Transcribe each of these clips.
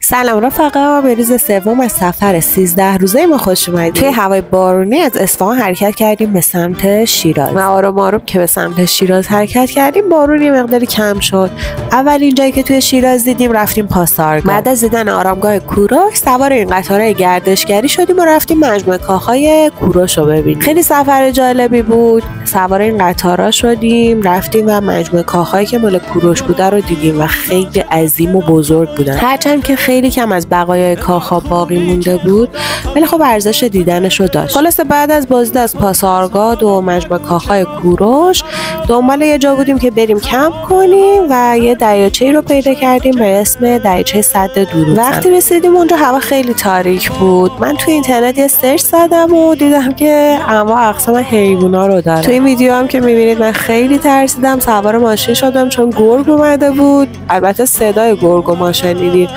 سلام رفقا، به روز سوم از سفر 13 روزه ما خوش اومدید. توی هوای بارونی از اصفهان حرکت کردیم به سمت شیراز و آروم آروم که به سمت شیراز حرکت کردیم بارون یه مقداری کم شد. اولین جایی که توی شیراز دیدیم رفتیم پاسارگاد. بعد از دیدن آرامگاه کوروش سوار این قطارهای گردشگری شدیم و رفتیم مجموعه کاخهای کوروش رو ببینیم. خیلی سفر جالبی بود. سوار این قطارها شدیم رفتیم و مجموعه کاخهایی که مال کوروش بوده رو دیدیم و خیلی عظیم و بزرگ بودن. هرچند که خیلی کم از بقایای کاخها باقی مونده بود ولی خب ارزش دیدنش رو داشت. خلاصه بعد از بازدید از پاسارگاد و مجموعه کاخهای کوروش دنبال یه جا بودیم که بریم کمپ کنیم و یه دریاچه‌ای رو پیدا کردیم به اسم دریاچه سد دروزن. وقتی رسیدیم اونجا هوا خیلی تاریک بود. من توی اینترنت یه سرچ زدم و دیدم که انواع اقسام حیونا رو داره. توی این ویدیو هم که می‌بینید من خیلی ترسیدم، سوار ماشین شدم چون گرگ اومده بود. البته صدای گرگ و ما شنیدیم.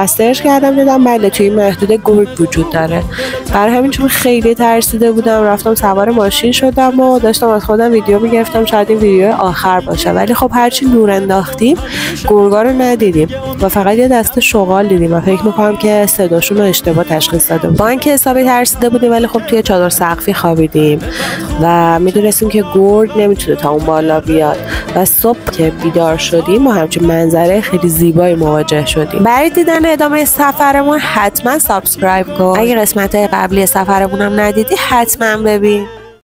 سرچ کردم دیدم بله توی محدود گرگ وجود داره. برای همین چون خیلی ترسیده بودم رفتم سوار ماشین شدم و داشتم از خودم ویدیو میگرفتم شاید این ویدیو آخر باشه، ولی خب هرچی نور انداختیم گرگا رو ندیدیم و فقط یه دسته شغال دیدیم و فکر میکنم که صداشون رو اشتباه تشخیص داده بود. با اینکه حسابی ترسیده بودیم ولی خب توی چادر سقفی خوابیدیم و میدونستیم که گرگ نمیتونه تا اون بالا بیاد و صبح که بیدار شدیم با همچین منظره خیلی زیبایی مواجه شدیم. برای دیدن ادامه سفرمون حتما سابسکرایب کن. اگه قسمت‌های قبلی سفرمون هم ندیدی حتما ببین.